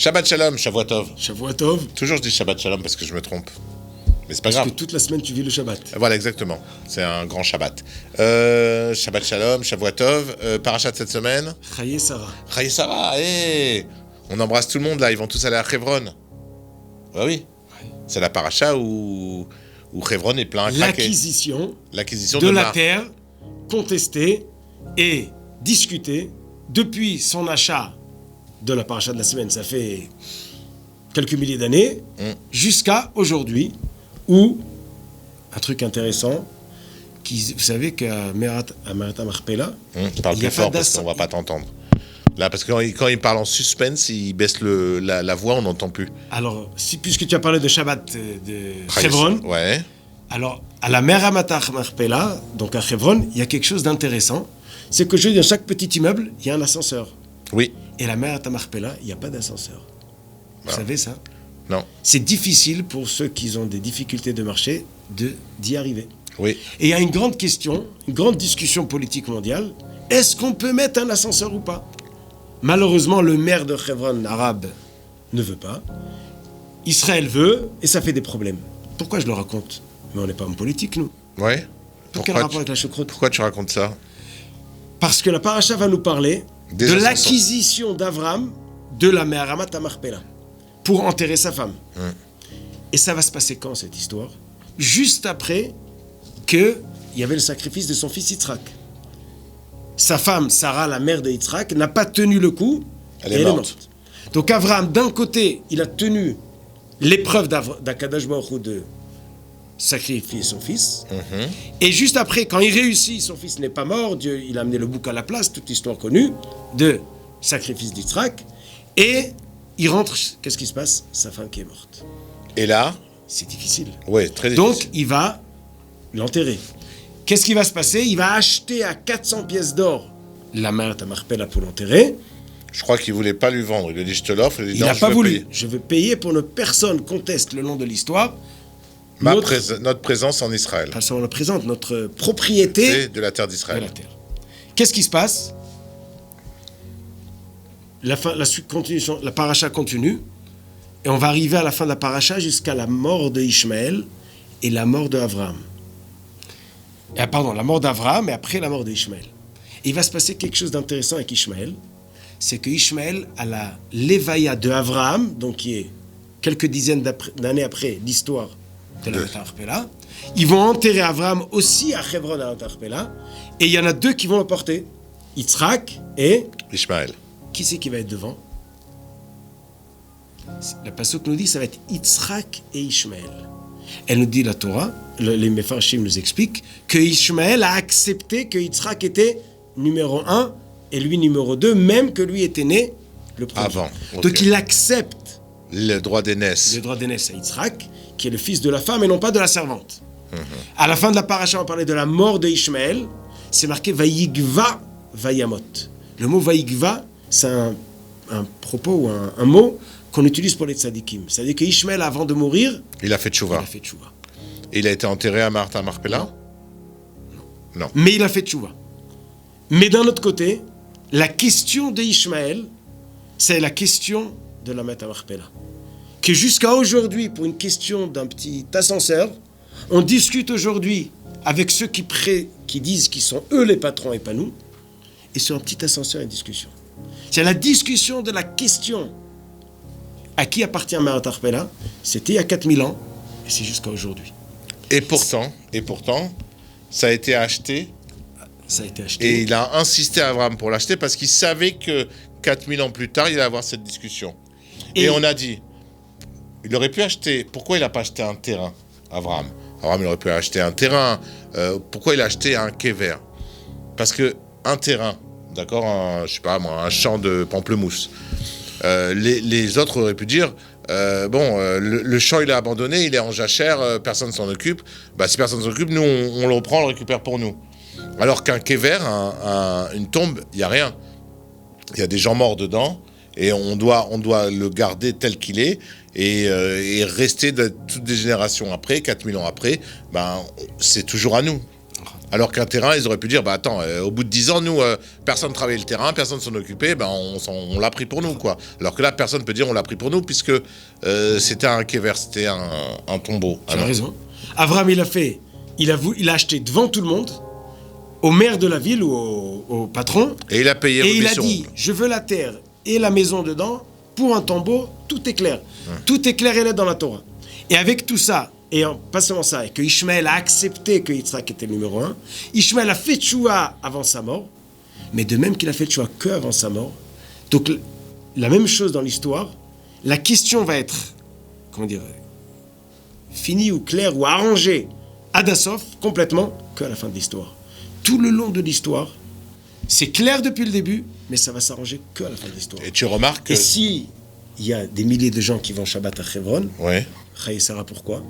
Shabbat Shalom, Shavuotov. Shavuotov. Toujours je dis Shabbat Shalom parce que je me trompe. Mais c'est pas grave. Parce que toute la semaine tu vis le Shabbat. Voilà, exactement. C'est un grand Shabbat. Shabbat Shalom, Shavuotov. Parachat cette semaine. Chaye Sarah. Chaye Sarah, on embrasse tout le monde là, ils vont tous aller à Hebron. Ouais, oui. C'est la paracha où Hebron est plein à craquer. L'acquisition de la terre, contestée et discutée depuis son achat de la paracha de la semaine. Ça fait quelques milliers d'années, jusqu'à aujourd'hui, où, un truc intéressant, vous savez qu'à Merat HaMarpela, parle plus fort parce qu'on ne va pas t'entendre. Là, parce que quand il parle en suspense, il baisse la voix, on n'entend plus. Alors, puisque tu as parlé de Shabbat de Hebron, ouais. Alors, à la Merat HaMarpela, donc à Hebron, il y a quelque chose d'intéressant. C'est que dans chaque petit immeuble, il y a un ascenseur. Oui. Et la Merat HaMarpela, il n'y a pas d'ascenseur. Vous savez ça? Non. C'est difficile pour ceux qui ont des difficultés de marcher d'y arriver. Oui. Et il y a une grande question, une grande discussion politique mondiale. Est-ce qu'on peut mettre un ascenseur ou pas? Malheureusement, le maire de Hebron arabe ne veut pas. Israël veut, et ça fait des problèmes. Pourquoi je le raconte? Mais on n'est pas homme politique, nous. Ouais. Quel rapport avec la choucroute? Pourquoi tu racontes ça? Parce que la paracha va nous parler de l'acquisition d'Avram de la Merat HaMarpela pour enterrer sa femme. Et ça va se passer quand, cette histoire? Juste après qu'il y avait le sacrifice de son fils Yitzhak. Sa femme, Sarah, la mère de Yitzhak, n'a pas tenu le coup, et elle est morte. Donc Avram, d'un côté, il a tenu l'épreuve d'Akadosh Baruch Hu de sacrifier son fils, et juste après, quand il réussit, son fils n'est pas mort, Dieu, il a amené le bouc à la place, toute l'histoire connue de sacrifice d'Yitzhak, et il rentre, qu'est-ce qui se passe? Sa femme qui est morte. Et là? C'est difficile. Oui, très difficile. Donc, il va l'enterrer. Qu'est-ce qui va se passer? Il va acheter à 400 pièces d'or la Merat HaMarpela pour l'enterrer. Je crois qu'il ne voulait pas lui vendre. Il a dit, je te l'offre. Il n'a pas voulu. Payer. Je veux payer pour que personne conteste le long de l'histoire. Notre présence en Israël. Parce qu'on représente notre propriété de la terre d'Israël. De la terre. Qu'est-ce qui se passe? La paracha continue. Et on va arriver à la fin de la paracha jusqu'à la mort de Ishmaël et la mort d'Avraham. Pardon, la mort d'Avraham et après la mort d'Ishmaël. Et il va se passer quelque chose d'intéressant avec Ishmaël. C'est que Ishmaël, à la Lévaïa de Avraham, donc qui est quelques dizaines d'années après l'histoire de la Merat HaMarpela, ils vont enterrer Avraham aussi à Hebron à la Merat HaMarpela. Et il y en a deux qui vont le porter. Yitzhak et Ishmaël. Qui c'est qui va être devant? La pasuk nous dit ça va être Yitzhak et Ishmaël. Elle nous dit la Torah, les Mefarshim nous expliquent que Ishmaël a accepté que Yitzhak était numéro 1 et lui numéro 2, même que lui était né le premier. Avant. Donc il accepte le droit d'aînesse. Le droit d'aînesse à Yitzhak, qui est le fils de la femme et non pas de la servante. À la fin de la paracha, on parlait de la mort de Ishmaël. C'est marqué Vayigva Vayamot. Le mot Vayigva, c'est un propos ou un mot qu'on utilise pour les tzadikim. C'est-à-dire qu'Ishmaël, avant de mourir, il a fait tchouva. Et il a été enterré à Merat HaMarpela? Non. Mais il a fait tchouva. Mais d'un autre côté, la question d'Ishmaël, c'est la question de la Merat HaMarpela. Que jusqu'à aujourd'hui, pour une question d'un petit ascenseur, on discute aujourd'hui avec ceux qui disent qu'ils sont eux les patrons et pas nous, et sur un petit ascenseur, une discussion. C'est la discussion de la question à qui appartient Merat HaMarpela. C'était il y a 4000 ans, et c'est jusqu'à aujourd'hui. Et pourtant, ça a été acheté. Ça a été acheté. Et il a insisté à Abraham pour l'acheter parce qu'il savait que 4000 ans plus tard, il allait avoir cette discussion. Et on a dit, il aurait pu acheter. Pourquoi il n'a pas acheté un terrain, Abraham? Abraham, il aurait pu acheter un terrain. Pourquoi il a acheté un kever? Parce que un terrain, d'accord, un champ de pamplemousse. Les autres auraient pu dire, le champ il est abandonné, il est en jachère, personne ne s'en occupe. Si personne ne s'en occupe, nous on le reprend, on le récupère pour nous. Alors qu'un kever, une tombe, il n'y a rien. Il y a des gens morts dedans et on doit le garder tel qu'il est et rester de toutes des générations après, 4000 ans après, c'est toujours à nous. Alors qu'un terrain, ils auraient pu dire, bah attends, au bout de 10 ans, nous, personne ne travaillait le terrain, personne ne s'en occupait, ben on l'a pris pour nous, quoi. Alors que là, personne ne peut dire on l'a pris pour nous, puisque c'était un kéver, c'était un tombeau. Tu as raison. Abraham, il a acheté devant tout le monde, au maire de la ville ou au patron. Et il a payé. Et il a dit, je veux la terre et la maison dedans pour un tombeau, tout est clair. Tout est clair et net dans la Torah. Et avec tout ça, et pas seulement ça, et que Ishmaël a accepté que Yitzhak était le numéro 1, Ishmaël a fait tchouva avant sa mort, mais de même qu'il a fait tchouva que avant sa mort. Donc la même chose dans l'histoire, la question va être, comment dire, finie ou claire ou arrangée à Dassof complètement que à la fin de l'histoire. Tout le long de l'histoire, c'est clair depuis le début, mais ça va s'arranger que à la fin de l'histoire. Et tu remarques. Et si il y a des milliers de gens qui vont Shabbat à Hebron, ouais. Chaye Sarah, pourquoi?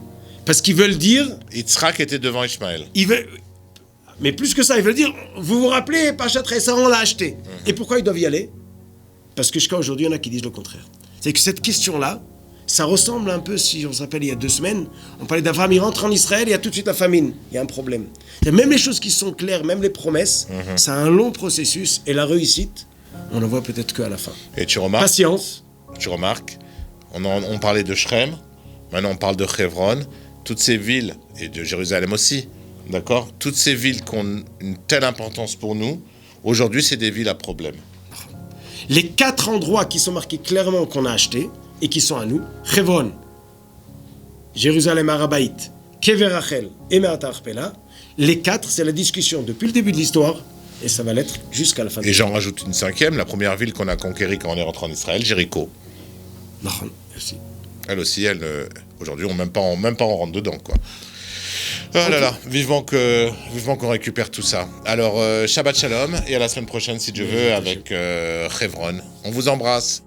Parce qu'ils veulent dire. Yitzhak était devant Ishmaël. Mais plus que ça, ils veulent dire, vous vous rappelez, Pachat Chaye Sarah, on l'a acheté. Et pourquoi ils doivent y aller? Parce que jusqu'à aujourd'hui, il y en a qui disent le contraire. C'est que cette question-là, ça ressemble un peu, si on se rappelle, il y a 2 semaines, on parlait d'Abraham, il rentre en Israël, il y a tout de suite la famine. Il y a un problème. Même les choses qui sont claires, même les promesses, c'est un long processus. Et la réussite, on en voit peut-être qu'à la fin. Et tu remarques. Patience. Tu remarques, on parlait de Shrem, maintenant on parle de Hebron, toutes ces villes, et de Jérusalem aussi, d'accord? Toutes ces villes qui ont une telle importance pour nous, aujourd'hui c'est des villes à problème. Les 4 endroits qui sont marqués clairement qu'on a achetés, et qui sont à nous, Hebron, Jérusalem Arabaït, Kever Rachel et Me'at Arpela, les 4, c'est la discussion depuis le début de l'histoire, et ça va l'être jusqu'à la fin de l'histoire. Et j'en rajoute une 5e, la première ville qu'on a conquérie quand on est rentré en Israël, Jéricho. Non, merci. Elle aussi, aujourd'hui, on même pas on rentre dedans, quoi. Oh là là, vivement qu'on récupère tout ça. Alors, Shabbat Shalom, et à la semaine prochaine, si Dieu veut, avec Hebron. On vous embrasse.